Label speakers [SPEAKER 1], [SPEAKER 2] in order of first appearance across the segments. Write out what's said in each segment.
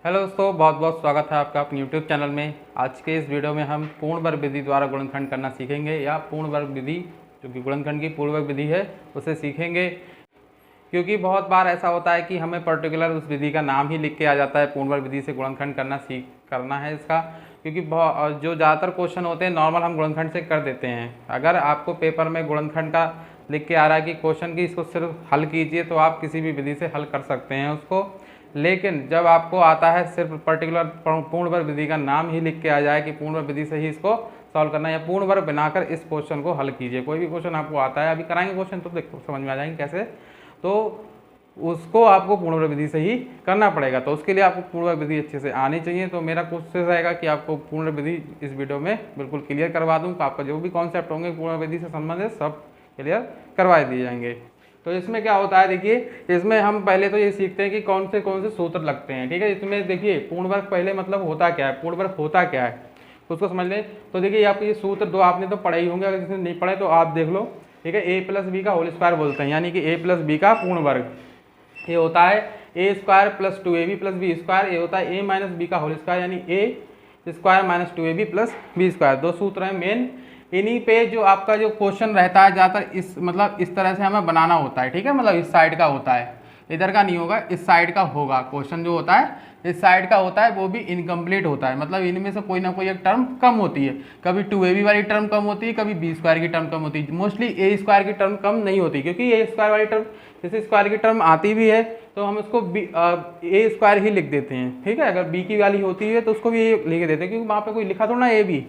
[SPEAKER 1] Hello दोस्तों, बहुत बहुत स्वागत है आपका अपने यूट्यूब चैनल में। आज के इस वीडियो में हम पूर्ण वर्ग विधि द्वारा गुणनखंड करना सीखेंगे या पूर्ण वर्ग विधि जो कि गुणनखंड की पूर्ण वर्ग विधि है उसे सीखेंगे। क्योंकि बहुत बार ऐसा होता है कि हमें पर्टिकुलर उस विधि का नाम ही लिख के आ जाता है, पूर्ण वर्ग विधि से गुणनखंड करना है इसका। क्योंकि जो ज़्यादातर क्वेश्चन होते हैं नॉर्मल हम गुणनखंड से कर देते हैं। अगर आपको पेपर में गुणनखंड का लिख के आ रहा है कि क्वेश्चन की इसको सिर्फ हल कीजिए, तो आप किसी भी विधि से हल कर सकते हैं उसको। लेकिन जब आपको आता है सिर्फ पर्टिकुलर पूर्ण वर्ग विधि का नाम ही लिख के आ जाए कि पूर्ण वर्ग विधि से ही इसको सॉल्व करना है या पूर्ण वर्ग बनाकर इस क्वेश्चन को हल कीजिए, कोई भी क्वेश्चन आपको आता है, अभी कराएंगे क्वेश्चन तो देखो समझ में आ जाएंगे कैसे, तो उसको आपको पूर्ण वर्ग विधि से ही करना पड़ेगा। तो उसके लिए आपको पूर्ण वर्ग विधि अच्छे से आनी चाहिए। तो मेरा कोशिश रहेगा कि आपको पूर्ण वर्ग विधि इस वीडियो में बिल्कुल क्लियर करवा दूँ। तो आपका जो भी कॉन्सेप्ट होंगे पूर्ण वर्ग विधि से संबंधित सब क्लियर करवा दिए जाएंगे। तो इसमें क्या होता है, देखिए इसमें हम पहले तो ये सीखते हैं कि कौन से सूत्र लगते हैं। ठीक है, इसमें देखिए पूर्ण वर्ग पहले मतलब होता क्या है, पूर्ण वर्ग होता क्या है उसको समझ लें। तो देखिए आप ये सूत्र दो आपने तो पढ़े ही होंगे, अगर जिसने नहीं पढ़े तो आप देख लो। ठीक है, ए प्लस बी का होल स्क्वायर बोलते हैं, यानी कि ए प्लस बी का पूर्ण वर्ग। ये होता है a square plus 2ab plus b square. ये होता है ए माइनस बी का होल स्क्वायर, यानी a square minus 2ab plus b square. दो सूत्र हैं मेन। इन्हीं पे जो आपका जो क्वेश्चन रहता है ज़्यादातर इस मतलब इस तरह से हमें बनाना होता है। ठीक है, मतलब इस साइड का होता है, इधर का नहीं होगा, इस साइड का होगा। क्वेश्चन जो होता है इस साइड का होता है, वो भी इनकम्प्लीट होता है, मतलब इनमें से कोई ना कोई एक टर्म कम होती है। कभी 2ab वाली टर्म कम होती है, कभी बी स्क्वायर की टर्म कम होती है। मोस्टली ए स्क्वायर की टर्म कम नहीं होती, क्योंकि ए स्क्वायर वाली टर्म जैसे स्क्वायर की टर्म आती भी है तो हम उसको ए स्क्वायर ही लिख देते हैं। ठीक है, अगर बी की वाली होती है तो उसको भी ए लिख देते हैं, क्योंकि वहाँ पे कोई लिखा थोड़ा ना ए बी।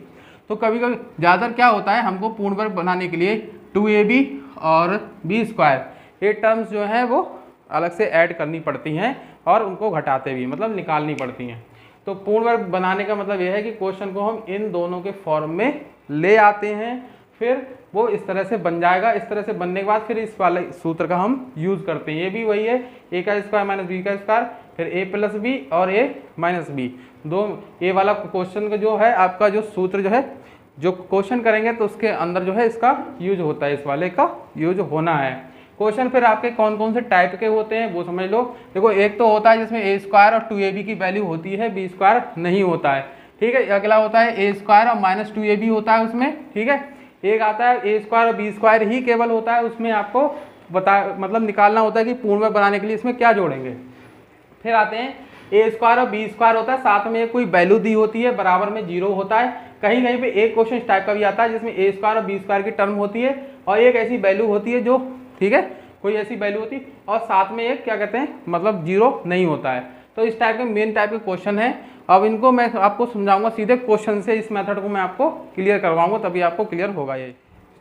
[SPEAKER 1] तो कभी कभी ज़्यादातर क्या होता है, हमको पूर्ण वर्ग बनाने के लिए 2ab और बी स्क्वायर ये टर्म्स जो है वो अलग से ऐड करनी पड़ती हैं और उनको घटाते भी मतलब निकालनी पड़ती हैं। तो पूर्ण वर्ग बनाने का मतलब यह है कि क्वेश्चन को हम इन दोनों के फॉर्म में ले आते हैं, फिर वो इस तरह से बन जाएगा। इस तरह से बनने के बाद फिर इस वाले सूत्र का हम यूज़ करते हैं। ये भी वही है, ए का स्क्वायर माइनस बी का स्क्वायर, फिर ए प्लस बी और ए माइनस बी। दो ये वाला क्वेश्चन का जो है आपका जो सूत्र जो है, जो क्वेश्चन करेंगे तो उसके अंदर जो है इसका यूज होता है, इस वाले का यूज होना है। क्वेश्चन फिर आपके कौन कौन से टाइप के होते हैं वो समझ लो। देखो एक तो होता है जिसमें ए स्क्वायर और 2ab की वैल्यू होती है, बी स्क्वायर नहीं होता है। ठीक है, अगला होता है ए स्क्वायर और माइनस 2ab होता है उसमें। ठीक है, एक आता है ए स्क्वायर और बी स्क्वायर ही केवल होता है, उसमें आपको मतलब निकालना होता है कि पूर्ण वर्ग बनाने के लिए इसमें क्या जोड़ेंगे। फिर आते हैं ए स्क्वायर और बी स्क्वायर होता है, साथ में कोई वैल्यू दी होती है, बराबर में 0 होता है। कहीं कहीं पे एक क्वेश्चन इस टाइप का भी आता है जिसमें ए स्क्वायर और बी स्क्वायर की टर्म होती है और एक ऐसी वैल्यू होती है जो, ठीक है, कोई ऐसी वैल्यू होती है और साथ में एक क्या कहते हैं मतलब 0 नहीं होता है। तो इस टाइप के मेन टाइप के क्वेश्चन है। अब इनको मैं आपको समझाऊंगा सीधे क्वेश्चन से, इस मेथड को मैं आपको क्लियर करवाऊंगा, तभी आपको क्लियर होगा ये।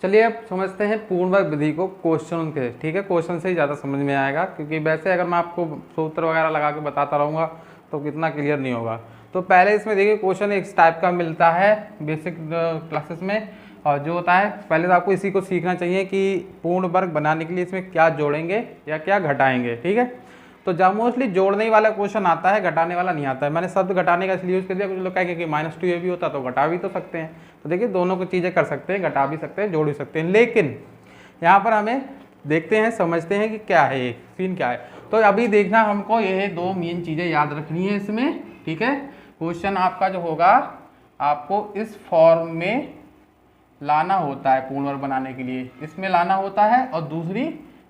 [SPEAKER 1] चलिए अब समझते हैं पूर्ण वर्ग विधि को क्वेश्चन के। ठीक है, क्वेश्चन से ही ज़्यादा समझ में आएगा, क्योंकि वैसे अगर मैं आपको सूत्र वगैरह लगा के बताता रहूँगा तो कितना क्लियर नहीं होगा। तो पहले इसमें देखिए क्वेश्चन इस टाइप का मिलता है बेसिक क्लासेस में, और जो होता है पहले तो आपको इसी को सीखना चाहिए कि पूर्ण वर्ग बनाने के लिए इसमें क्या जोड़ेंगे या क्या घटाएंगे। ठीक है, तो जब मोस्टली जोड़ने वाला क्वेश्चन आता है, घटाने वाला नहीं आता है। मैंने शब्द घटाने का इसलिए यूज़ कर दिया, कुछ लोग कहेंगे कि माइनस 2ab होता तो घटा भी तो सकते हैं। तो देखिए दोनों को चीज़ें कर सकते हैं, घटा भी सकते हैं, जोड़ भी सकते हैं। लेकिन यहाँ पर हमें देखते हैं, समझते हैं कि क्या है ये सीन क्या है। तो अभी देखना हमको ये दो मेन चीज़ें याद रखनी है इसमें। ठीक है, क्वेश्चन आपका जो होगा आपको इस फॉर्म में लाना होता है पूर्ण वर्ग बनाने के लिए, इसमें लाना होता है और दूसरी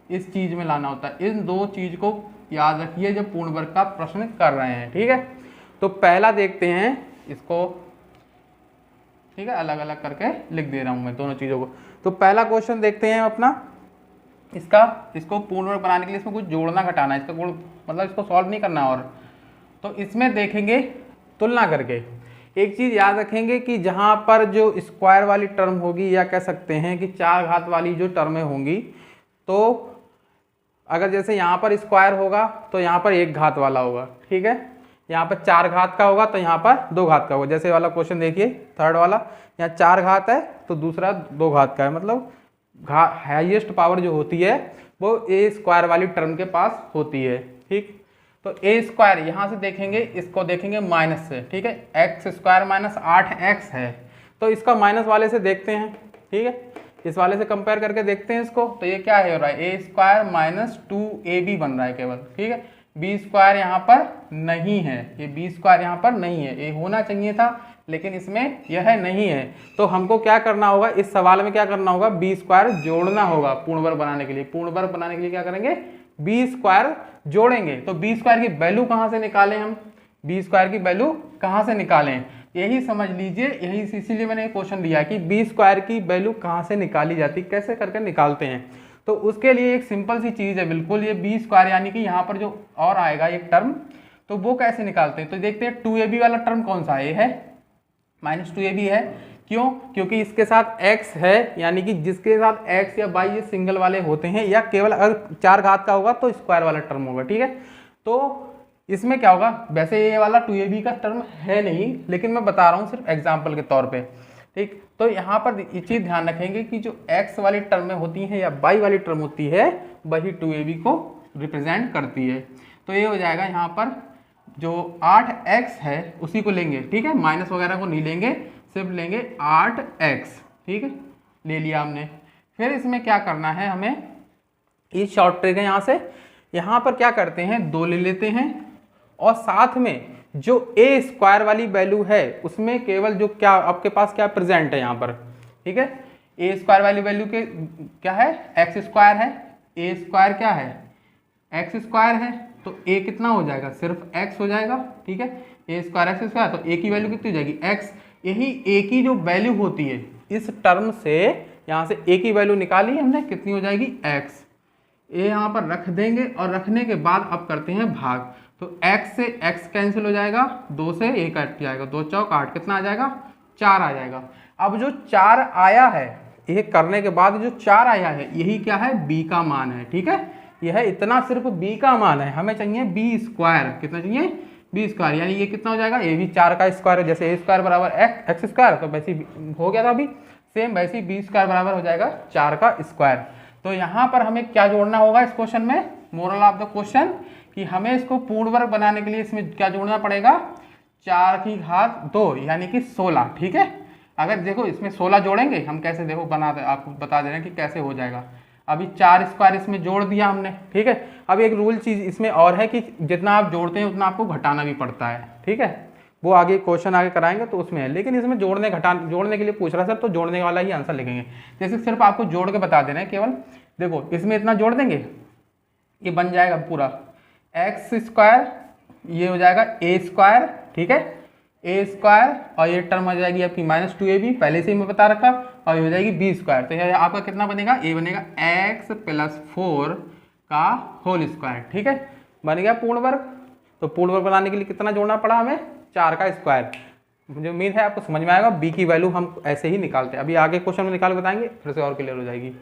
[SPEAKER 1] इस चीज़ में लाना होता है। इन दो चीज़ को याद रखिए जब पूर्ण वर्ग का प्रश्न कर रहे हैं। ठीक है, तो पहला देखते हैं इसको। ठीक है, अलग अलग करके लिख दे रहा हूँ मैं दोनों चीज़ों को। तो पहला क्वेश्चन देखते हैं अपना, इसको पूर्ण वर्ग बनाने के लिए इसमें कुछ जोड़ना घटाना है, इसका गुण मतलब इसको सॉल्व नहीं करना। और तो इसमें देखेंगे तुलना करके एक चीज़ याद रखेंगे कि जहाँ पर जो स्क्वायर वाली टर्म होगी, या कह सकते हैं कि 4 घात वाली जो टर्में होंगी, तो अगर जैसे यहाँ पर स्क्वायर होगा तो यहाँ पर 1 घात वाला होगा। ठीक है, यहाँ पर 4 घात का होगा तो यहाँ पर 2 घात का होगा। जैसे वाला क्वेश्चन देखिए थर्ड वाला, यहाँ 4 घात है तो दूसरा 2 घात का है, मतलब हाईएस्ट पावर जो होती है वो ए स्क्वायर वाली टर्म के पास होती है। ठीक, तो ए स्क्वायर यहाँ से देखेंगे, इसको देखेंगे माइनस से। ठीक है, एक्स स्क्वायर माइनस 8x है, तो इसका माइनस वाले से देखते हैं। ठीक है, इस वाले से कंपेयर करके देखते हैं इसको। तो ये क्या है हो रहा है, ए स्क्वायर माइनस 2ab बन रहा है केवल। ठीक है, बी स्क्वायर यहाँ पर नहीं है, ये बी स्क्वायर यहाँ पर नहीं है, ये होना चाहिए था लेकिन इसमें यह नहीं है। तो हमको क्या करना होगा, इस सवाल में क्या करना होगा, बी स्क्वायर जोड़ना होगा पूर्ण वर्ग बनाने के लिए। पूर्ण वर्ग बनाने के लिए क्या करेंगे, बी स्क्वायर जोड़ेंगे। तो बी स्क्वायर की वैल्यू कहाँ से निकालें हम, बी स्क्वायर की वैल्यू कहाँ से निकालें, यही समझ लीजिए, यही इसीलिए मैंने क्वेश्चन दिया कि बी स्क्वायर की वैल्यू कहाँ से निकाली जाती, कैसे करके निकालते हैं। तो उसके लिए एक सिंपल सी चीज़ है बिल्कुल, ये बी स्क्वायर यानी कि यहाँ पर जो और आएगा एक टर्म, तो वो कैसे निकालते हैं। तो देखते हैं 2ab वाला टर्म कौन सा है, ये है -2ab है। क्यों, क्योंकि इसके साथ x है, यानी कि जिसके साथ x या y ये सिंगल वाले होते हैं, या केवल अगर 4 घात का होगा तो स्क्वायर वाला टर्म होगा, ठीक है। तो इसमें क्या होगा, वैसे ये वाला 2ab का टर्म है नहीं, लेकिन मैं बता रहा हूँ सिर्फ एग्जाम्पल के तौर पे, ठीक। तो यहाँ पर ये चीज़ ध्यान रखेंगे कि जो x वाली टर्म में होती है या y वाली टर्म होती है, वही 2ab को रिप्रेजेंट करती है। तो ये हो जाएगा यहाँ पर जो 8x है उसी को लेंगे, ठीक है, माइनस वगैरह को नहीं लेंगे, सिर्फ लेंगे 8x, ठीक है, ले लिया हमने। फिर इसमें क्या करना है हमें, ये शॉर्ट ट्रिक है, यहाँ पर क्या करते हैं, 2 ले लेते हैं और साथ में जो ए स्क्वायर वाली वैल्यू है उसमें केवल जो क्या आपके पास क्या प्रेजेंट है यहाँ पर, ठीक है। ए स्क्वायर वाली वैल्यू के क्या है, एक्स स्क्वायर है, ए स्क्वायर क्या है, एक्स स्क्वायर है, तो ए कितना हो जाएगा, सिर्फ एक्स हो जाएगा, ठीक है। ए स्क्वायर एक्स स्क्वायर, तो ए की वैल्यू कितनी हो जाएगी, एक्स। यही ए की जो वैल्यू होती है इस टर्म से, यहाँ से ए की वैल्यू निकाली हमने, कितनी हो जाएगी, एक्स। ए यहाँ पर रख देंगे और रखने के बाद अब करते हैं भाग। तो x से x कैंसिल हो जाएगा, 2 से a कट जाएगा, 2 चौक 8, कितना आ जाएगा, 4 आ जाएगा। अब जो 4 आया है, ये करने के बाद जो 4 आया है, यही क्या है, b का मान है, ठीक है। यह इतना सिर्फ b का मान है, हमें चाहिए b स्क्वायर, कितना चाहिए, b स्क्वायर, यानी ये कितना हो जाएगा, ये भी 4 का स्क्वायर है, जैसे a स्क्वायर बराबर एक्स स्क्वायर, तो वैसे हो गया था अभी, सेम वैसे ही b स्क्वायर बराबर हो जाएगा 4 का स्क्वायर। तो यहाँ पर हमें क्या जोड़ना होगा इस क्वेश्चन में, मोरल ऑफ द क्वेश्चन, कि हमें इसको पूर्ण वर्ग बनाने के लिए इसमें क्या जोड़ना पड़ेगा, 4 की घात 2 यानी कि 16, ठीक है। अगर देखो इसमें 16 जोड़ेंगे हम, कैसे देखो आपको बता दे रहे हैं कि कैसे हो जाएगा। अभी 4 स्क्वायर इसमें जोड़ दिया हमने, ठीक है। अब एक रूल चीज़ इसमें और है कि जितना आप जोड़ते हैं उतना आपको घटाना भी पड़ता है, ठीक है। वो आगे क्वेश्चन आगे कराएंगे तो उसमें है, लेकिन इसमें जोड़ने के लिए पूछ रहा है सर, तो जोड़ने वाला ही आंसर लिखेंगे। जैसे सिर्फ आपको जोड़ के बता देना है केवल, देखो इसमें इतना जोड़ देंगे, ये बन जाएगा पूरा एक्स स्क्वायर, ये हो जाएगा ए स्क्वायर, ठीक है, ए स्क्वायर, और ये टर्म आ जाएगी आपकी -2ab, पहले से ही मैं बता रखा, और ये हो जाएगी बी स्क्वायर। तो ये आपका कितना बनेगा, ए बनेगा x + 4 का होल स्क्वायर, ठीक है, बन गया पूर्ण वर्ग। तो पूर्ण वर्ग बनाने के लिए कितना जोड़ना पड़ा हमें, 4 का स्क्वायर। मुझे उम्मीद है आपको समझ में आएगा, बी की वैल्यू हम ऐसे ही निकालते हैं, अभी आगे क्वेश्चन में निकाल बताएंगे, फिर से और क्लियर हो जाएगी।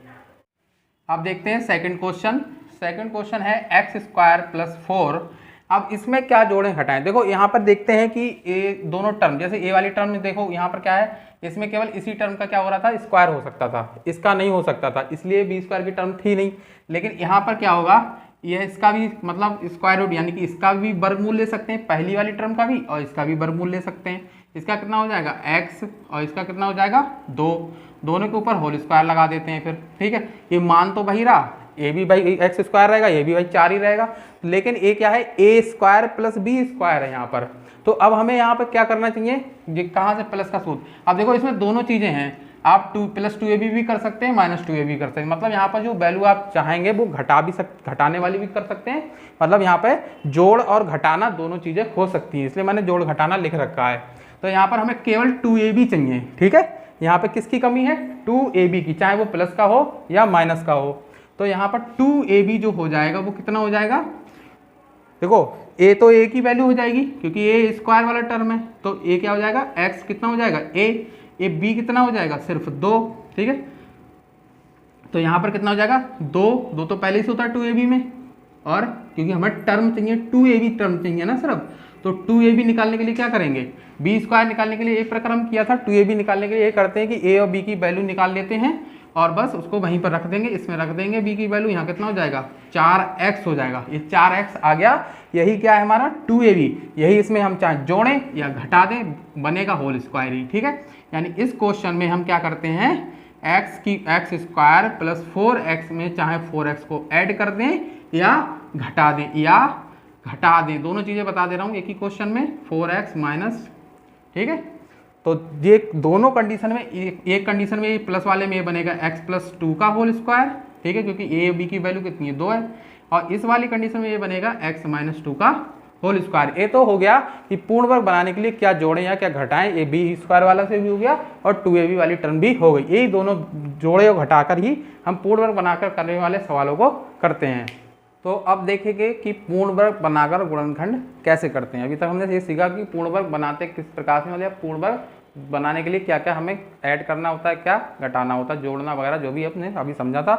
[SPEAKER 1] अब देखते हैं सेकंड क्वेश्चन। सेकंड क्वेश्चन है x² + 4। अब इसमें क्या जोड़ें घटाएं, देखो यहाँ पर देखते हैं कि ए दोनों टर्म, जैसे ए वाली टर्म में देखो यहाँ पर क्या है, इसमें केवल इसी टर्म का क्या हो रहा था, स्क्वायर हो सकता था, इसका नहीं हो सकता था, इसलिए बी स्क्वायर की टर्म थी नहीं। लेकिन यहाँ पर क्या होगा, यह इसका भी मतलब स्क्वायर रूट, यानी कि इसका भी वर्गमूल ले सकते हैं, पहली वाली टर्म का भी, और इसका भी वर्गमूल ले सकते हैं। इसका कितना हो जाएगा x, और इसका कितना हो जाएगा 2, दोनों के ऊपर होल स्क्वायर लगा देते हैं फिर, ठीक है। ये मान तो वही रहा, ए भी भाई x स्क्वायर रहेगा, ये भी भाई 4 ही रहेगा, लेकिन ए क्या है, a² + b स्क्वायर है यहाँ पर। तो अब हमें यहाँ पर क्या करना चाहिए, ये कहाँ से प्लस का सूत्र, अब देखो इसमें दोनों चीज़ें हैं, आप 2 + 2ab भी कर सकते हैं, -2ab भी कर सकते हैं, मतलब यहाँ पर जो वैल्यू आप चाहेंगे वो घटाने वाली भी कर सकते हैं, मतलब यहाँ पे जोड़ और घटाना दोनों चीज़ें हो सकती हैं, इसलिए मैंने जोड़ घटाना लिख रखा है। तो यहाँ पर हमें केवल 2ab चाहिए, ठीक है। यहाँ पे किसकी कमी है, 2ab की, चाहे वो प्लस का हो या माइनस का हो। तो यहाँ पर 2ab जो हो जाएगा वो कितना हो जाएगा, देखो a तो a की वैल्यू हो जाएगी क्योंकि a स्क्वायर वाला टर्म है, तो a क्या हो जाएगा, x कितना हो जाएगा a b कितना हो जाएगा, सिर्फ 2, ठीक है। तो यहाँ पर कितना हो जाएगा 2 तो पहले से होता है 2ab में, और क्योंकि हमें टर्म चाहिए 2ab टर्म चाहिए ना सिर्फ, तो 2ab निकालने के लिए क्या करेंगे, b स्क्वायर निकालने के लिए एक प्रकार हम किया था, 2ab निकालने के लिए ये करते हैं कि a और b की वैल्यू निकाल लेते हैं और बस उसको वहीं पर रख देंगे, इसमें रख देंगे b की वैल्यू, यहाँ कितना हो जाएगा 4x हो जाएगा, ये 4x आ गया, यही क्या है हमारा 2ab, यही इसमें हम चाहे जोड़ें या घटा दें, बनेगा होल स्क्वायर ही, ठीक है। यानी इस क्वेश्चन में हम क्या करते हैं, x² + 4x में चाहे 4x को ऐड कर दें या घटा दें, या घटा दें, दोनों चीज़ें बता दे रहा हूँ एक ही क्वेश्चन में, 4x माइनस, ठीक है। तो ये दोनों कंडीशन में, एक कंडीशन में प्लस वाले में ये बनेगा x प्लस 2 का होल स्क्वायर, ठीक है, क्योंकि a b की वैल्यू कितनी है 2 है, और इस वाली कंडीशन में ये बनेगा x माइनस 2 का होल स्क्वायर। ये तो हो गया कि पूर्ण वर्ग बनाने के लिए क्या जोड़ें या क्या घटाएं, ए बी स्क्वायर वाला से भी हो गया और 2ab वाली टर्म भी हो गई। यही दोनों जोड़े और घटाकर ही हम पूर्ण वर्ग बनाकर करने वाले सवालों को करते हैं। तो अब देखेंगे कि पूर्ण वर्ग बनाकर गुणनखंड कैसे करते हैं। अभी तक हमने ये सीखा कि पूर्ण वर्ग बनाते किस प्रकार से, मतलब पूर्ण वर्ग बनाने के लिए क्या क्या हमें ऐड करना होता है, क्या घटाना होता है, जोड़ना वगैरह जो भी हमने अभी समझा था।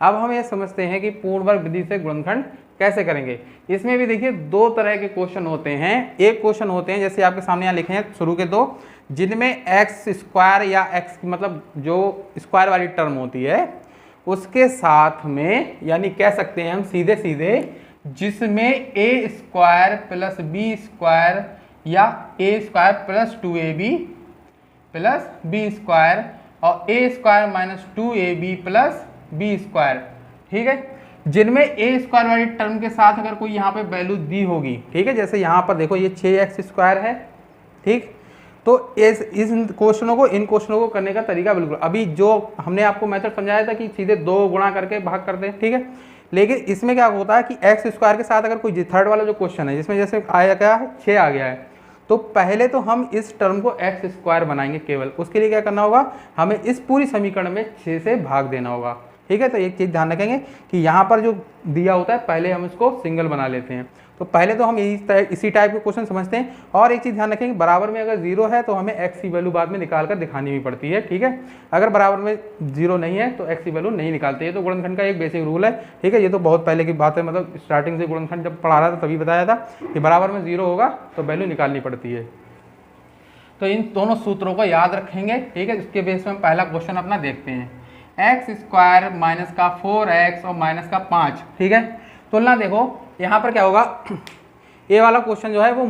[SPEAKER 1] अब हम ये समझते हैं कि पूर्ण वर्ग विधि से गुणनखंड कैसे करेंगे। इसमें भी देखिए दो तरह के क्वेश्चन होते हैं। एक क्वेश्चन होते हैं जैसे आपके सामने यहाँ लिखे हैं शुरू के दो, जिनमें एक्स स्क्वायर या एक्स मतलब जो स्क्वायर वाली टर्म होती है उसके साथ में, यानी कह सकते हैं हम सीधे सीधे, जिसमें a square plus b square या a square plus 2ab plus b square और a square minus 2ab plus b square, ठीक है, जिनमें ए स्क्वायर वाली टर्म के साथ अगर कोई यहाँ पे वैल्यू दी होगी, ठीक है, जैसे यहाँ पर देखो ये 6x स्क्वायर है, ठीक। तो इन क्वेश्चनों को करने का तरीका बिल्कुल अभी जो हमने आपको मेथड समझाया था कि सीधे 2 गुणा करके भाग करते हैं, ठीक है। लेकिन इसमें क्या होता है कि एक्स स्क्वायर के साथ अगर कोई थर्ड वाला जो क्वेश्चन है जिसमें जैसे आया क्या है 6 आ गया है, तो पहले तो हम इस टर्म को एक्स स्क्वायर बनाएंगे केवल। उसके लिए क्या करना होगा, हमें इस पूरी समीकरण में 6 से भाग देना होगा, ठीक है। तो एक चीज़ ध्यान रखेंगे कि यहाँ पर जो दिया होता है पहले हम इसको सिंगल बना लेते हैं। तो पहले तो हम इसी टाइप के क्वेश्चन समझते हैं। और एक चीज़ ध्यान रखेंगे, बराबर में अगर 0 है तो हमें x की वैल्यू बाद में निकाल कर दिखानी भी पड़ती है, ठीक है। अगर बराबर में 0 नहीं है तो x की वैल्यू नहीं निकालते। ये तो गुणनखंड का एक बेसिक रूल है, ठीक है। ये तो बहुत पहले की बात है, मतलब स्टार्टिंग से गुणनखंड जब पढ़ा रहा था तभी बताया था कि बराबर में 0 होगा तो वैल्यू निकालनी पड़ती है। तो इन दोनों सूत्रों को याद रखेंगे, ठीक है। इसके बेस में हम पहला क्वेश्चन अपना देखते हैं, एक्स स्क्वायर माइनस का 4x और माइनस का 5, ठीक है। तुलना देखो यहाँ पर क्या होगा, ए वाला क्वेश्चन जो है वो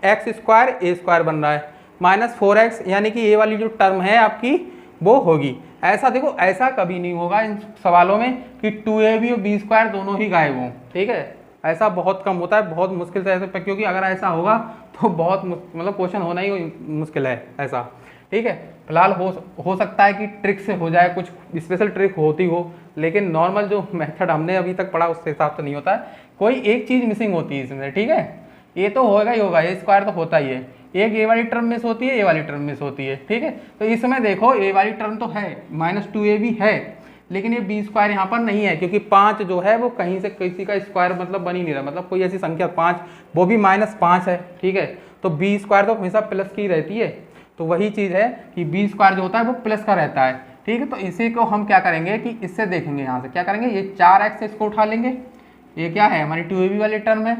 [SPEAKER 1] एक्स स्क्वायर ए स्क्वायर बन रहा है, माइनस 4x यानी कि ए वाली जो टर्म है आपकी वो होगी। ऐसा देखो, ऐसा कभी नहीं होगा इन सवालों में कि 2ab और बी स्क्वायर दोनों ही गायब हों, ठीक है। ऐसा बहुत कम होता है, बहुत मुश्किल से ऐसा, क्योंकि अगर ऐसा होगा तो बहुत मतलब क्वेश्चन होना ही मुश्किल है ऐसा, ठीक है। फिलहाल हो सकता है कि ट्रिक से हो जाए, कुछ स्पेशल ट्रिक होती हो, लेकिन नॉर्मल जो मेथड हमने अभी तक पढ़ा उसके हिसाब से नहीं होता है। कोई एक चीज़ मिसिंग होती है इसमें, ठीक है। ये तो होगा ही होगा, ए स्क्वायर तो होता ही है, एक ए वाली टर्म मिस होती है, ए वाली टर्म मिस होती है, ठीक है। तो इसमें देखो ए वाली टर्म तो है, माइनस 2ab है, लेकिन ये बी स्क्वायर यहाँ पर नहीं है, क्योंकि 5 जो है वो कहीं से किसी का स्क्वायर मतलब बन ही नहीं रहा, मतलब कोई ऐसी संख्या 5 वो भी -5 है, ठीक है। तो बी स्क्वायर तो हमेशा प्लस की रहती है, तो वही चीज़ है कि बी स्क्वायर जो होता है वो प्लस का रहता है, ठीक है। तो इसी को हम क्या करेंगे कि इससे देखेंगे, यहाँ से क्या करेंगे, ये 4x इसको उठा लेंगे, ये क्या है हमारी 2ab वाली टर्म है,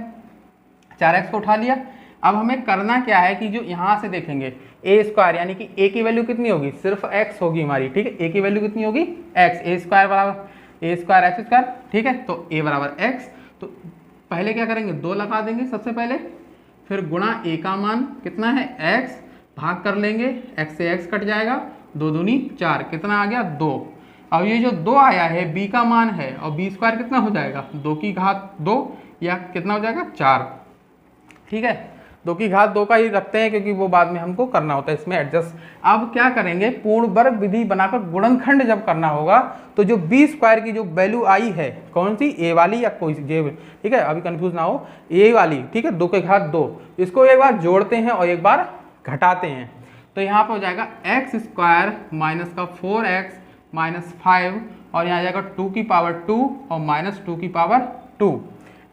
[SPEAKER 1] 4x को उठा लिया। अब हमें करना क्या है कि जो यहाँ से देखेंगे ए स्क्वायर यानी कि ए की वैल्यू कितनी होगी, सिर्फ x होगी हमारी, ठीक है। ए की वैल्यू कितनी होगी x, ए स्क्वायर बराबर ए स्क्वायर एक्स स्क्वायर, ठीक है। तो a बराबर x, तो पहले क्या करेंगे 2 लगा देंगे सबसे पहले, फिर गुणा a का मान कितना है x, भाग कर लेंगे, x से x कट जाएगा, 2 दूनी 4, कितना आ गया 2। अब ये जो 2 आया है b का मान है, और b स्क्वायर कितना हो जाएगा 2 की घात 2 या कितना हो जाएगा 4, ठीक है। 2 की घात 2 का ही रखते हैं क्योंकि वो बाद में हमको करना होता है इसमें एडजस्ट। अब क्या करेंगे, पूर्ण वर्ग विधि बनाकर गुणनखंड जब करना होगा तो जो बी स्क्वायर की जो वैल्यू आई है, कौन सी, ए वाली या कोई जे, ठीक है, अभी कंफ्यूज ना हो, ए वाली, ठीक है, 2 की घात 2, इसको एक बार जोड़ते हैं और एक बार घटाते हैं। तो यहाँ पर हो जाएगा एक्स स्क्वायर माइनस का 4x माइनस 5, और यहाँ जाएगा 2 की पावर 2 और माइनस 2 की पावर 2,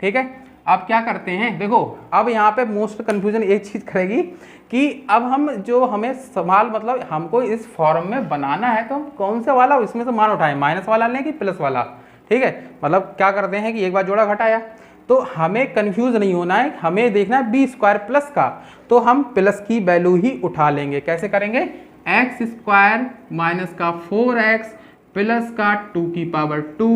[SPEAKER 1] ठीक है। अब क्या करते हैं, देखो अब यहाँ पे मोस्ट कन्फ्यूजन एक चीज़ करेगी कि अब हम जो हमें सवाल मतलब हमको इस फॉर्म में बनाना है तो हम कौन सा वाला इसमें से मान उठाएं, माइनस वाला लें कि प्लस वाला, ठीक है। मतलब क्या करते हैं कि एक बार जोड़ा घटाया, तो हमें कंफ्यूज नहीं होना है, हमें देखना है बी स्क्वायर प्लस का, तो हम प्लस की वैल्यू ही उठा लेंगे। कैसे करेंगे, एक्स स्क्वायर माइनस का 4x प्लस का 2 की पावर 2,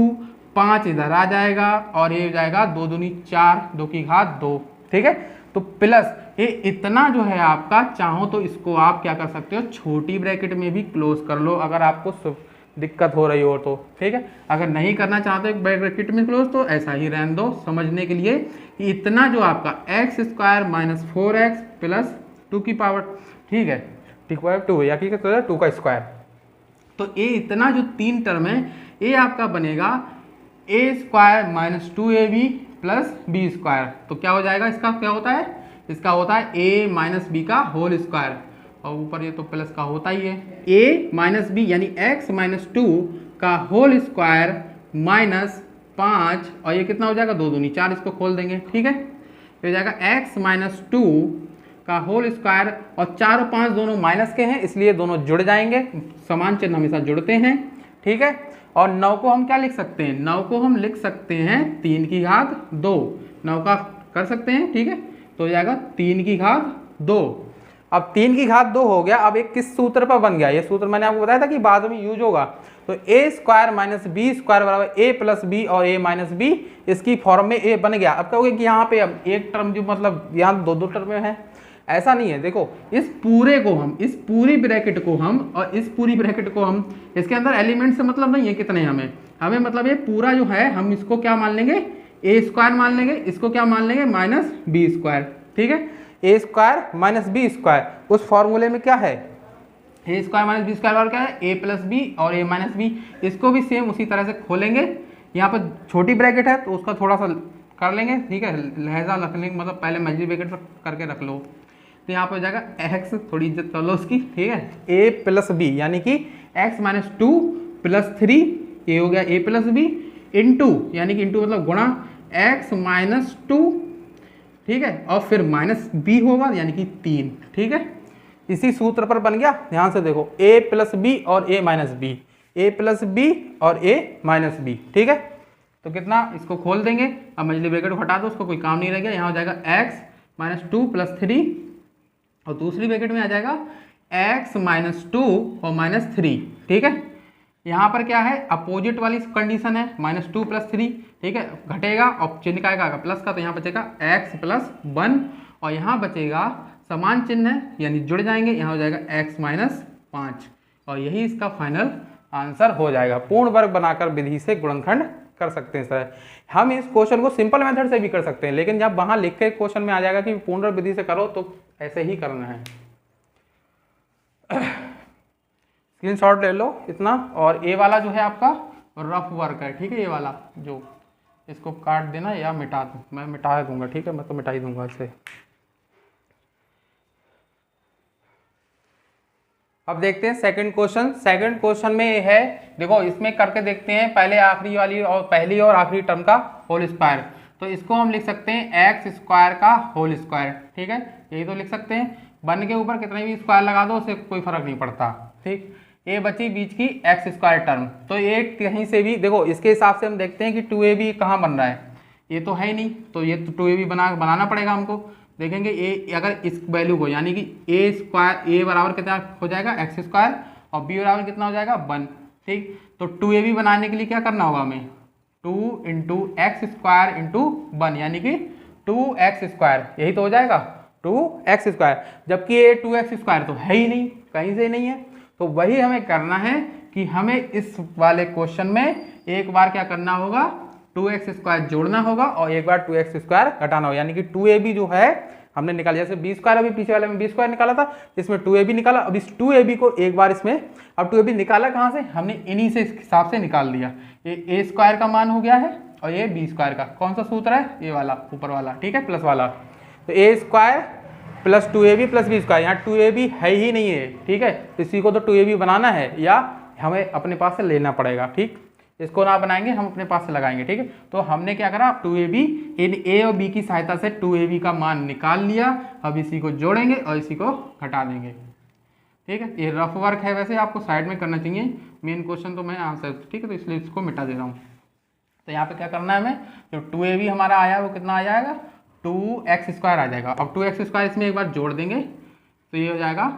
[SPEAKER 1] 5 इधर आ जाएगा और ये हो जाएगा 2 दूनी 4, 2 की घात 2, ठीक है। तो प्लस ये इतना जो है आपका, चाहो तो इसको आप क्या कर सकते हो छोटी ब्रैकेट में भी क्लोज कर लो, अगर आपको दिक्कत हो रही हो तो, ठीक है। अगर नहीं करना चाहते एक ब्रैकेट में क्लोज तो ऐसा ही रहने दो, समझने के लिए कि इतना जो आपका x square minus 4x plus 2 की पावर, ठीक है, ठीक है 2 या ठीक है 2 का स्क्वायर। तो ये इतना जो 3 टर्म है ये आपका बनेगा a square minus 2ab plus b square. तो क्या हो जाएगा, इसका क्या होता है, इसका होता है a माइनस बी का होल स्क्वायर, और ऊपर ये तो प्लस का होता ही है, a माइनस बी यानी x माइनस 2 का होल स्क्वायर माइनस 5, और ये कितना हो जाएगा 2 दूनी 4, इसको खोल देंगे, ठीक है। तो हो जाएगा x माइनस 2 का होल स्क्वायर, और 4 और 5 दोनों माइनस के हैं इसलिए दोनों जुड़ जाएंगे, समान चिन्ह हमेशा जुड़ते हैं, ठीक है। और 9 को हम क्या लिख सकते हैं, 9 को हम लिख सकते हैं 3 की घात 2, 9 का कर सकते हैं, ठीक है। तो हो जाएगा 3 की घात 2। अब 3 की घात 2 हो गया, अब एक किस सूत्र पर बन गया, ये सूत्र मैंने आपको बताया था कि बाद में यूज होगा। तो a square minus B square बराबर ए प्लस बी और ए माइनस बी, इसकी फॉर्म में ए बन गया। अब कहोगे कि यहाँ पे अब एक टर्म जो मतलब यहाँ दो टर्म है, ऐसा नहीं है। देखो इस पूरे को हम, इस पूरी ब्रैकेट को हम और इस पूरी ब्रैकेट को हम, इसके अंदर एलिमेंट से मतलब नहीं है कितने, हमें मतलब ये पूरा जो है हम इसको क्या मान लेंगे, ए स्क्वायर मान लेंगे, इसको क्या मान लेंगे माइनस बी स्क्वायर, ठीक है। A square minus B square उस फॉर्मूले में क्या है, a square minus B square क्या है, ए प्लस बी और ए माइनस बी। इसको भी सेम उसी तरह से खोलेंगे, यहाँ पर छोटी ब्रैकेट है तो उसका थोड़ा सा कर लेंगे, ठीक है, लहजा रख लेंगे, मतलब पहले मझली ब्रैकेट करके रख लो। तो यहाँ पर हो जाएगा एक्स, थोड़ी इज्जत कर लो उसकी, ठीक है, ए प्लस बी यानी कि एक्स माइनस 2 प्लस 3, ये हो गया ए प्लस बी इंटू, यानी कि इंटू मतलब गुणा एक्स माइनस 2, ठीक है, और फिर माइनस बी होगा यानी कि 3, ठीक है। इसी सूत्र पर बन गया, ध्यान से देखो, a प्लस बी और a minus B, a plus B और a माइनस बी, ठीक है। तो कितना, इसको खोल देंगे, अब मझली ब्रैकेट को हटा दो, उसको कोई काम नहीं रह गया। यहाँ हो जाएगा x माइनस 2 प्लस 3, और दूसरी ब्रैकेट में आ जाएगा x माइनस 2 और माइनस 3, ठीक है। यहाँ पर क्या है, अपोजिट वाली कंडीशन है, माइनस 2 प्लस 3, ठीक है, घटेगा और चिन्ह का आएगा प्लस का, तो यहाँ बचेगा x प्लस 1, और यहाँ बचेगा समान चिन्ह है यानी जुड़ जाएंगे, यहाँ हो जाएगा x माइनस 5, और यही इसका फाइनल आंसर हो जाएगा। पूर्ण वर्ग बनाकर विधि से गुणनखंड कर सकते हैं सर। हम इस क्वेश्चन को सिंपल मेथड से भी कर सकते हैं, लेकिन जब वहाँ लिख के क्वेश्चन में आ जाएगा कि पूर्ण वर्ग विधि से करो तो ऐसे ही करना है। स्क्रीनशॉट ले लो इतना। और ए वाला जो है आपका रफ वर्क है, ठीक है, ये वाला जो, इसको काट देना या मिटा दूँ, मैं मिटा दूंगा, ठीक है, मैं तो मिटा ही दूंगा इसे। अब देखते हैं सेकंड क्वेश्चन। सेकंड क्वेश्चन में ये है, देखो इसमें करके देखते हैं, पहले आखिरी वाली और पहली और आखिरी टर्म का होल स्क्वायर। तो इसको हम लिख सकते हैं एक्स स्क्वायर का होल स्क्वायर, ठीक है, यही तो लिख सकते हैं। वन के ऊपर कितने भी स्क्वायर लगा दो उससे कोई फर्क नहीं पड़ता, ठीक। ये बची बीच की एक्स स्क्वायर टर्म, तो ये कहीं से भी देखो, इसके हिसाब से हम देखते हैं कि 2ab कहाँ बन रहा है, ये तो है ही नहीं, तो ये तो 2ab बनाना पड़ेगा हमको। देखेंगे ए, अगर इस वैल्यू को यानी कि ए स्क्वायर, ए बराबर कितना हो जाएगा एक्स स्क्वायर, और बी बराबर कितना हो जाएगा 1, ठीक। तो 2ab बनाने के लिए क्या करना होगा हमें, 2 इंटू एक्स स्क्वायर इंटू 1 यानी कि 2x स्क्वायर, यही तो हो जाएगा 2x स्क्वायर, जबकि ये 2x स्क्वायर तो है ही नहीं, कहीं से नहीं है। तो वही हमें करना है कि हमें इस वाले क्वेश्चन में एक बार क्या करना होगा, 2x स्क्वायर जोड़ना होगा और एक बार 2x स्क्वायर घटाना होगा, यानी कि 2ab जो है हमने निकाला, जैसे बी स्क्वायर अभी पीछे वाले में बी स्क्वायर निकाला था, इसमें 2ab निकाला। अब इस 2ab को एक बार इसमें, अब 2ab निकाला कहाँ से, हमने इन्हीं से हिसाब से निकाल दिया। ये ए स्क्वायर का मान हो गया है और ये बी स्क्वायर का, कौन सा सूत्र है, ये वाला ऊपर वाला, ठीक है, प्लस वाला। तो a square plus 2ab plus b square, यहाँ 2ab है ही नहीं है, ठीक है, तो इसी को तो 2ab बनाना है या हमें अपने पास से लेना पड़ेगा, ठीक। इसको ना बनाएंगे हम अपने पास से लगाएंगे, ठीक है। तो हमने क्या करा, 2ab इन ए और बी की सहायता से 2ab का मान निकाल लिया। अब इसी को जोड़ेंगे और इसी को घटा देंगे, ठीक है। ये रफ वर्क है, वैसे आपको साइड में करना चाहिए, मेन क्वेश्चन तो मैं आंसर, ठीक है, तो इसलिए इसको मिटा दे रहा हूँ। तो यहाँ पे क्या करना है हमें, जो 2ab हमारा आया वो कितना आ जाएगा, 2x स्क्वायर आ जाएगा। अब 2x स्क्वायर इसमें एक बार जोड़ देंगे तो ये हो जाएगा,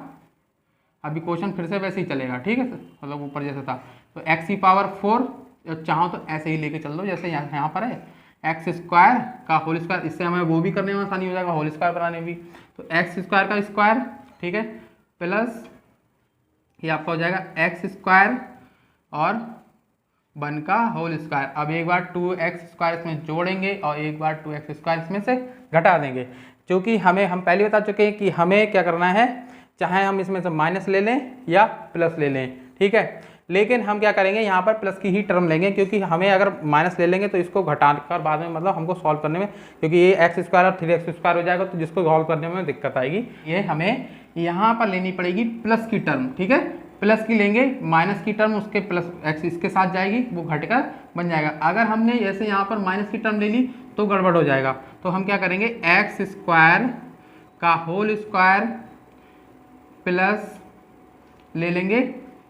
[SPEAKER 1] अभी क्वेश्चन फिर से वैसे ही चलेगा, ठीक है, मतलब ऊपर जैसे था। तो x की पावर 4, चाहो तो ऐसे ही लेके चल दो जैसे यहाँ पर है, एक्स स्क्वायर का होल स्क्वायर, इससे हमें वो भी करने में आसानी हो जाएगा, होल स्क्वायर बनाने में भी। तो एक्स स्क्वायर का स्क्वायर, ठीक है, प्लस ये आपका हो जाएगा एक्स स्क्वायर और 1 का होल स्क्वायर। अब एक बार 2x² इसमें जोड़ेंगे और एक बार 2x² इसमें से घटा देंगे। क्योंकि हम पहले बता चुके हैं कि हमें क्या करना है, चाहे हम इसमें से माइनस ले लें या प्लस ले लें, ठीक है। लेकिन हम क्या करेंगे, यहाँ पर प्लस की ही टर्म लेंगे, क्योंकि हमें अगर माइनस ले लेंगे तो इसको घटाकर बाद में मतलब हमको सॉल्व करने में, क्योंकि ये x² और 3x² हो जाएगा तो जिसको सॉल्व करने में दिक्कत आएगी। ये हमें यहाँ पर लेनी पड़ेगी प्लस की टर्म, ठीक है। प्लस की लेंगे, माइनस की टर्म उसके प्लस x इसके साथ जाएगी, वो घटकर बन जाएगा। अगर हमने ऐसे यहाँ पर माइनस की टर्म ले ली तो गड़बड़ हो जाएगा। तो हम क्या करेंगे, x² का होल स्क्वायर प्लस ले लेंगे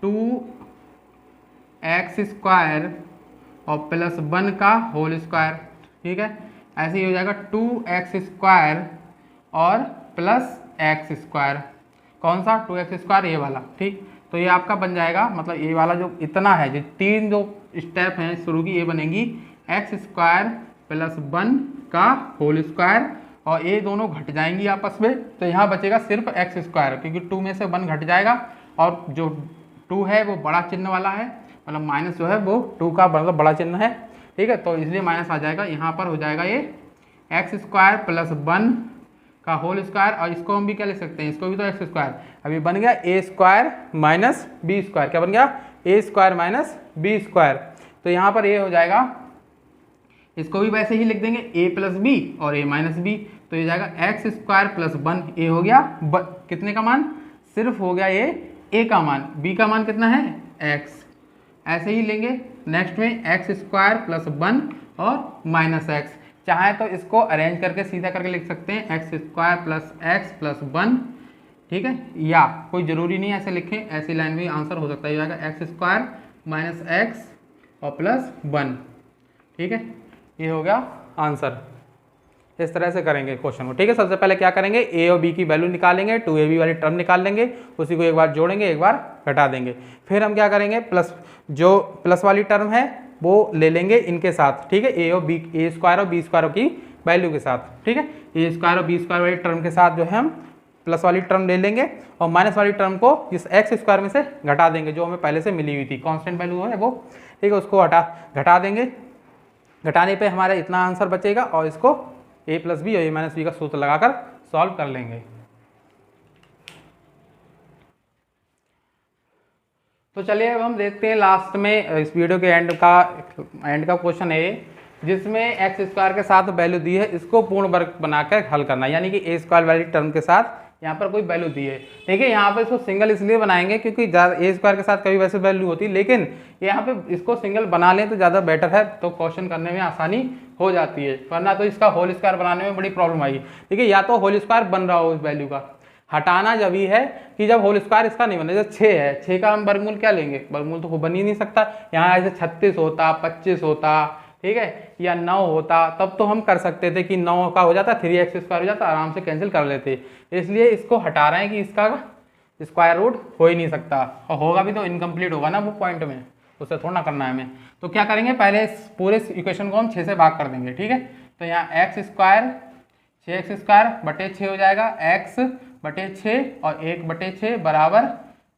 [SPEAKER 1] 2x² और प्लस 1 का होल स्क्वायर, ठीक है। ऐसे ही हो जाएगा 2x² और प्लस x²। कौन सा 2x²? ये वाला, ठीक। तो ये आपका बन जाएगा, मतलब ये वाला जो इतना है, जो 3 जो स्टेप हैं शुरू की, ये बनेगी x² प्लस 1 का होल स्क्वायर और ये दोनों घट जाएंगी आपस में। तो यहाँ बचेगा सिर्फ x², क्योंकि 2 में से 1 घट जाएगा और जो 2 है वो बड़ा चिन्ह वाला है, मतलब माइनस जो है वो 2 का मतलब बड़ा चिन्ह है, ठीक है। तो इसलिए माइनस आ जाएगा। यहाँ पर हो जाएगा ये x² प्लस 1 का होल स्क्वायर, और इसको हम भी क्या लिख सकते हैं, इसको भी तो x²। अभी बन गया a² माइनस b²। क्या बन गया, a² माइनस b²। तो यहाँ पर ये हो जाएगा, इसको भी वैसे ही लिख देंगे a प्लस b और a माइनस b। तो ये जाएगा x² प्लस 1, a हो गया कितने का मान, सिर्फ हो गया ये a का मान, b का मान कितना है x। ऐसे ही लेंगे नेक्स्ट में x² प्लस 1 और माइनस x। चाहे तो इसको अरेंज करके सीधा करके लिख सकते हैं x² प्लस x प्लस 1, ठीक है, या कोई ज़रूरी नहीं ऐसे लिखें, ऐसी लाइन में आंसर हो सकता है। ये आएगा x² माइनस x और प्लस 1, ठीक है। ये हो गया आंसर। इस तरह से करेंगे क्वेश्चन को, ठीक है। सबसे पहले क्या करेंगे, a और b की वैल्यू निकालेंगे, 2ab वाली टर्म निकाल लेंगे, उसी को एक बार जोड़ेंगे, एक बार घटा देंगे। फिर हम क्या करेंगे, प्लस जो प्लस वाली टर्म है वो ले लेंगे इनके साथ, ठीक है, a स्क्वायर और b² की वैल्यू के साथ, ठीक है। a² और b² वाली टर्म के साथ जो है हम प्लस वाली टर्म ले लेंगे और माइनस वाली टर्म को इस x² में से घटा देंगे, जो हमें पहले से मिली हुई थी, कांस्टेंट वैल्यू है वो, ठीक है। उसको घटा देंगे। घटाने पे हमारा इतना आंसर बचेगा और इसको a प्लस बी और a माइनस बी का सूत्र लगाकर सॉल्व कर लेंगे। तो चलिए अब हम देखते हैं लास्ट में, इस वीडियो के एंड का क्वेश्चन है, जिसमें x² के साथ वैल्यू दी है, इसको पूर्ण वर्ग बनाकर हल करना है। यानी कि a² वाली टर्म के साथ यहाँ पर कोई वैल्यू दी है, देखिए यहाँ पर इसको सिंगल इसलिए बनाएंगे क्योंकि a² के साथ कभी वैसे वैल्यू होती, लेकिन यहाँ पे इसको सिंगल बना लें तो ज़्यादा बेटर है, तो क्वेश्चन करने में आसानी हो जाती है। वरना तो इसका होल स्क्वायर बनाने में बड़ी प्रॉब्लम आएगी। देखिए या तो होल स्क्वायर बन रहा हो इस वैल्यू का, हटाना जब ही है कि जब होल स्क्वायर इसका नहीं बना। जैसे 6 है, 6 का हम वर्गमूल क्या लेंगे, वर्गमूल तो बन ही नहीं सकता। यहाँ ऐसे 36 होता, 25 होता, ठीक है, या 9 होता, तब तो हम कर सकते थे कि 9 का हो जाता, 3x² हो जाता, आराम से कैंसिल कर लेते। इसलिए इसको हटा रहे हैं कि इसका स्क्वायर रूट हो ही नहीं सकता, और होगा भी तो इनकम्प्लीट होगा ना वो पॉइंट में, उससे थोड़ा ना करना है हमें। तो क्या करेंगे, पहले इस पूरे इक्वेशन को हम 6 से भाग कर देंगे, ठीक है। तो यहाँ x² 6x² बटे 6 हो जाएगा, x बटे 6 और 1 बटे 6 बराबर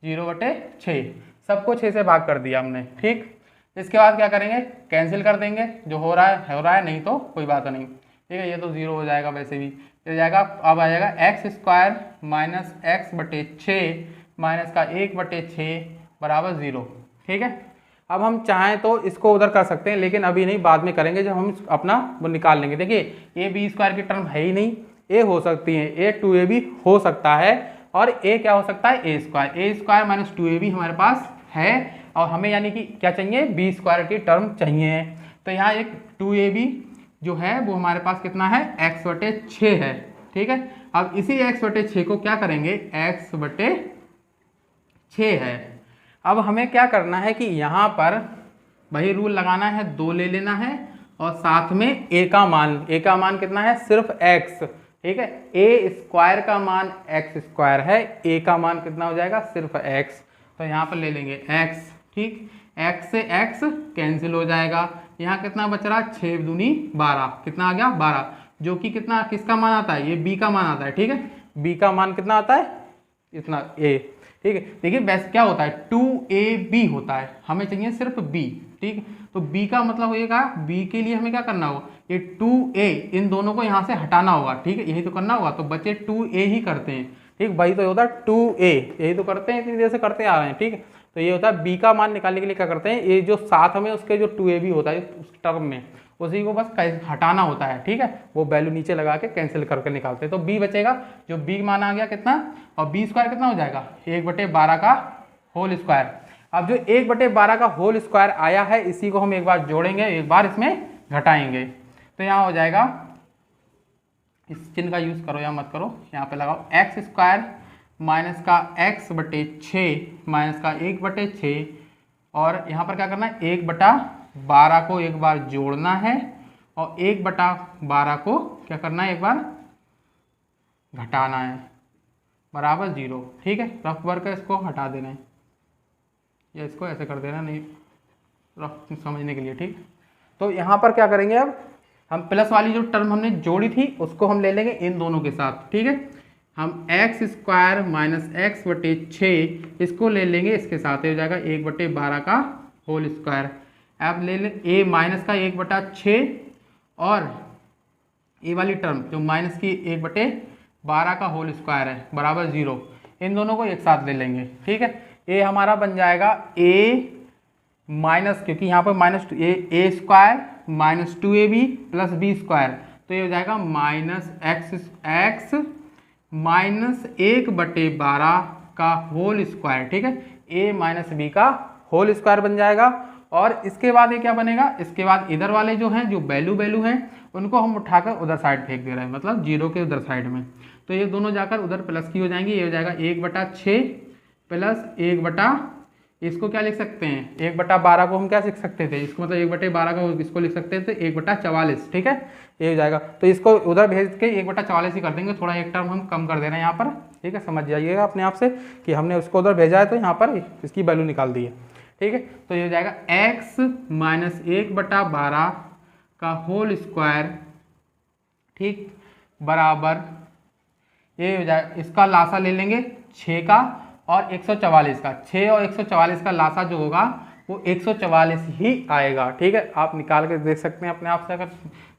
[SPEAKER 1] 0 बटे 6, सबको 6 से भाग कर दिया हमने, ठीक। इसके बाद क्या करेंगे, कैंसिल कर देंगे, जो हो रहा है, नहीं तो कोई बात नहीं, ठीक है। ये तो 0 हो जाएगा वैसे भी, ये जाएगा। अब आ जाएगा x² माइनस x बटे 6 माइनस का 1 बटे 6 बराबर 0, ठीक है। अब हम चाहें तो इसको उधर कर सकते हैं, लेकिन अभी नहीं, बाद में करेंगे जब हम अपना वो निकाल लेंगे। देखिए ab² की टर्म है ही नहीं, a हो सकती है, a 2ab हो सकता है, और a क्या हो सकता है, a² माइनस 2ab हमारे पास है, और हमें यानी कि क्या चाहिए, b² की टर्म चाहिए। तो यहाँ एक 2ab जो है वो हमारे पास कितना है, x बटे 6 है, ठीक है। अब इसी x बटे 6 को क्या करेंगे, x बटे 6 है। अब हमें क्या करना है कि यहाँ पर वही रूल लगाना है, 2 ले लेना है, और साथ में a का मान कितना है, सिर्फ x, ठीक है। a² का मान x² है, a का मान कितना हो जाएगा, सिर्फ x। तो यहाँ पर ले लेंगे x, ठीक, x से x कैंसिल हो जाएगा। यहाँ कितना बच रहा, 6 दूनी 12, कितना आ गया 12, जो कि कितना किसका मान आता है, ये b का मान आता है, ठीक है। b का मान कितना आता है, इतना a, ठीक है। देखिए वैसे क्या होता है 2ab होता है, हमें चाहिए सिर्फ b, ठीक। तो b का मतलब होगा, b के लिए हमें क्या करना होगा, ये 2a इन दोनों को यहाँ से हटाना होगा, ठीक है, यही तो करना होगा। तो बच्चे 2a ही करते हैं, ठीक, वही तो होता है 2a, यही तो करते हैं, इतनी देर से करते आ रहे हैं, ठीक है। तो ये होता है b का मान निकालने के लिए क्या करते हैं, ये जो साथ में उसके जो 2ab होता है उस टर्म में, उसी को बस हटाना होता है, ठीक है, वो वैल्यू नीचे लगा के कैंसिल करके निकालते हैं। तो b बचेगा, जो b मान आ गया कितना, और b स्क्वायर कितना हो जाएगा 1/12 का होल स्क्वायर। अब जो 1/12 का होल स्क्वायर आया है इसी को हम एक बार जोड़ेंगे, एक बार इसमें घटाएंगे, तो यहाँ हो जाएगा, इस चिन्ह का यूज करो या मत करो, यहाँ पे लगाओ एक्स स्क्वायर माइनस का x/6 माइनस का 1/6, और यहाँ पर क्या करना है 1/12 को एक बार जोड़ना है और 1/12 को क्या करना है एक बार घटाना है, बराबर 0, ठीक है। रफ वर्क है, इसको हटा देना है या इसको ऐसे कर देना, नहीं रफ समझने के लिए, ठीक। तो यहाँ पर क्या करेंगे, अब हम प्लस वाली जो टर्म हमने जोड़ी थी उसको हम ले लेंगे इन दोनों के साथ, ठीक है। हम एक्स स्क्वायर माइनस x/6 इसको ले लेंगे इसके साथ, हो जाएगा 1/12 का होल स्क्वायर। अब ले लें a माइनस का 1/6 और ए वाली टर्म जो माइनस की 1/12 का होल स्क्वायर है बराबर 0, इन दोनों को एक साथ ले लेंगे, ठीक है। a हमारा बन जाएगा a माइनस, क्योंकि यहाँ पर minus a square minus 2ab plus b square, तो ये हो जाएगा माइनस x माइनस 1/12 का होल स्क्वायर, ठीक है, a माइनस b का होल स्क्वायर बन जाएगा। और इसके बाद ये क्या बनेगा, इसके बाद इधर वाले जो हैं, जो वैल्यू हैं उनको हम उठाकर उधर साइड फेंक दे रहे हैं, मतलब 0 के उधर साइड में, तो ये दोनों जाकर उधर प्लस की हो जाएंगी, ये हो जाएगा 1/6 प्लस 1 इसको क्या लिख सकते हैं 1/12 को हम क्या लिख सकते थे, इसको मतलब 1/12 को इसको लिख सकते थे 1/44, ठीक है, ये हो जाएगा। तो इसको उधर भेज के 1/44 ही कर देंगे, थोड़ा एक टर्म हम कम कर दे रहे हैं यहाँ पर, ठीक है, समझ जाइएगा अपने आप से कि हमने उसको उधर भेजा है तो यहाँ पर इसकी वैल्यू निकाल दी है, ठीक है। तो ये हो जाएगा x माइनस 1/12 का होल स्क्वायर, ठीक, बराबर ये हो जाएगा, इसका लासा ले लेंगे 6 का और 144 का, 6 और 144 का लासा जो होगा वो 144 ही आएगा, ठीक है। आप निकाल के देख सकते हैं अपने आप से, अगर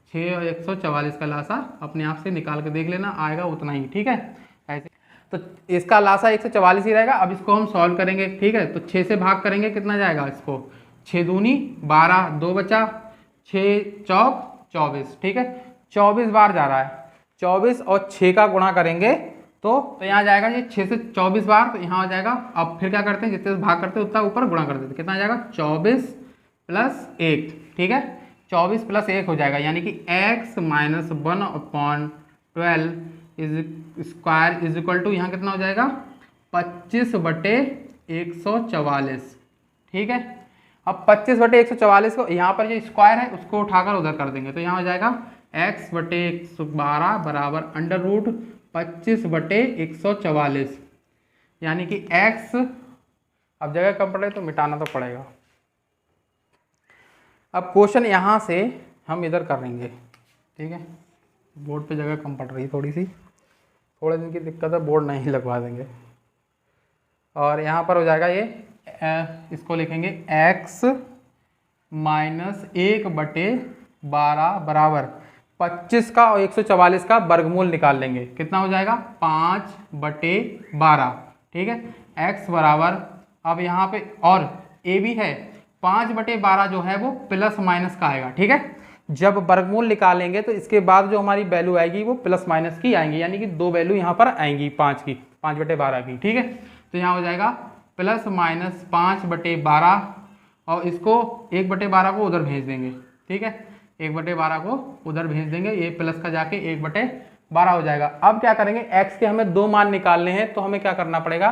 [SPEAKER 1] 6 और 144 का लासा अपने आप से निकाल के देख लेना, आएगा उतना ही, ठीक है। ऐसे तो इसका लासा 144 ही रहेगा। अब इसको हम सॉल्व करेंगे, ठीक है, तो 6 से भाग करेंगे, कितना जाएगा, इसको 6 दूनी 12, 2 बचा, 6 चौक 24, ठीक है, 24 बार जा रहा है, 24 और 6 का गुणा करेंगे तो यहाँ जाएगा ये 6 से 24 बार, तो यहाँ आ जाएगा। अब फिर क्या करते हैं, जितने से भाग करते हैं उतना ऊपर गुणा कर देते हैं, कितना आ जाएगा 24 प्लस 1, ठीक है, 24 प्लस 1 हो जाएगा, यानी कि x minus 1/12 is square is equal to यहाँ कितना हो जाएगा 25/144, ठीक है। अब 25/144 को यहाँ पर जो स्क्वायर है उसको उठाकर उधर कर देंगे, तो यहाँ हो जाएगा x/112 बराबर अंडर रूट 25/144, यानी कि x, अब जगह कम पड़े तो मिटाना तो पड़ेगा। अब क्वेश्चन यहाँ से हम इधर करेंगे, ठीक है, बोर्ड पे जगह कम पड़ रही है थोड़ी सी, थोड़े दिन की दिक्कत है, बोर्ड नहीं लगवा देंगे। और यहाँ पर हो जाएगा ये, इसको लिखेंगे x माइनस 1/12 बराबर 25 का और 144 का वर्गमूल निकाल लेंगे, कितना हो जाएगा 5/12, ठीक है। x बराबर, अब यहाँ पे और a भी है, 5/12 जो है वो प्लस माइनस का आएगा, ठीक है। जब वर्गमूल निकालेंगे तो इसके बाद जो हमारी वैल्यू आएगी वो प्लस माइनस की आएंगी, यानी कि दो वैल्यू यहाँ पर आएंगी 5/12 की, ठीक है। तो यहाँ हो जाएगा प्लस माइनस 5/12 और इसको 1/12 को उधर भेज देंगे, ठीक है, 1/12 को उधर भेज देंगे, ये प्लस का जाके 1/12 हो जाएगा। अब क्या करेंगे, x के हमें दो मान निकालने हैं, तो हमें क्या करना पड़ेगा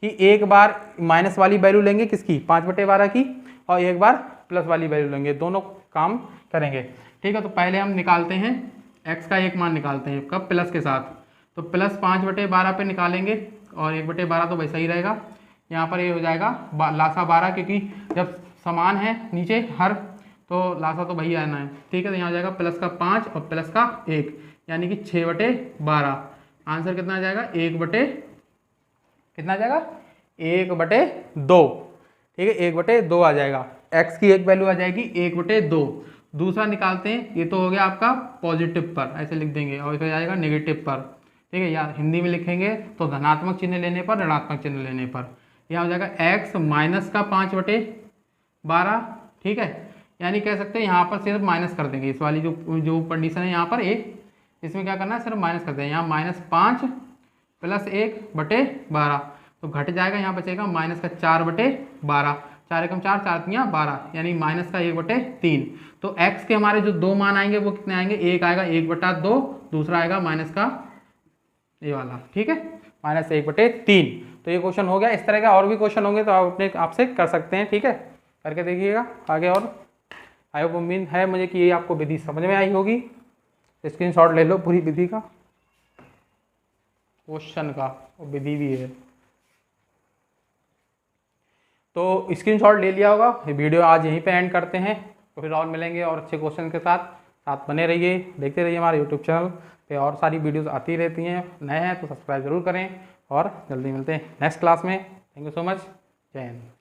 [SPEAKER 1] कि एक बार माइनस वाली वैल्यू लेंगे किसकी 5/12 की, और एक बार प्लस वाली वैल्यू लेंगे, दोनों काम करेंगे, ठीक है। तो पहले हम निकालते हैं x का एक मान निकालते हैं, कब, प्लस के साथ, तो प्लस 5/12 पे निकालेंगे और 1/12 तो वैसा ही रहेगा। यहाँ पर ये हो जाएगा लासा 12, क्योंकि जब समान है नीचे हर, तो लासा तो वही आना है, ठीक है। तो यहाँ हो जाएगा प्लस का 5 और प्लस का 1, यानी कि 6/12, आंसर कितना आ जाएगा कितना आ जाएगा 1/2, ठीक है, 1/2 आ जाएगा। x की एक वैल्यू आ जाएगी 1/2। दूसरा निकालते हैं, ये तो हो गया आपका पॉजिटिव पर, ऐसे लिख देंगे, और इसे जाएगा नेगेटिव पर, ठीक है, या हिंदी में लिखेंगे तो धनात्मक चिन्ह लेने पर, ऋणात्मक चिन्ह लेने पर। यह हो जाएगा x माइनस का 5/12, ठीक है, यानी कह सकते हैं यहाँ पर सिर्फ माइनस कर देंगे, इस वाली जो कंडीशन है यहाँ पर ए, इसमें क्या करना है, सिर्फ माइनस कर देंगे। यहाँ -5 + 1/12, तो घट जाएगा, यहाँ बचेगा माइनस का 4/12, 4 एकम 4, 4 तियाँ 12, यानी माइनस का 1/3। तो x के हमारे जो दो मान आएंगे वो कितने आएंगे, एक आएगा 1/2, दूसरा आएगा माइनस का ये वाला, ठीक है, -1/3। तो ये क्वेश्चन हो गया। इस तरह का और भी क्वेश्चन होंगे तो आप अपने आपसे कर सकते हैं, ठीक है, करके देखिएगा आगे। और आई होप, उम्मीद है मुझे कि ये आपको विधि समझ में आई होगी। स्क्रीनशॉट ले लो पूरी विधि का, क्वेश्चन का, और विधि भी है, तो स्क्रीनशॉट ले लिया होगा। ये वीडियो आज यहीं पे एंड करते हैं, तो फिर और मिलेंगे और अच्छे क्वेश्चन के साथ बने रहिए, देखते रहिए हमारे यूट्यूब चैनल पे, और सारी वीडियोस आती रहती हैं। नए हैं तो सब्सक्राइब जरूर करें, और जल्दी मिलते हैं नेक्स्ट क्लास में। थैंक यू सो मच, जय हिंद।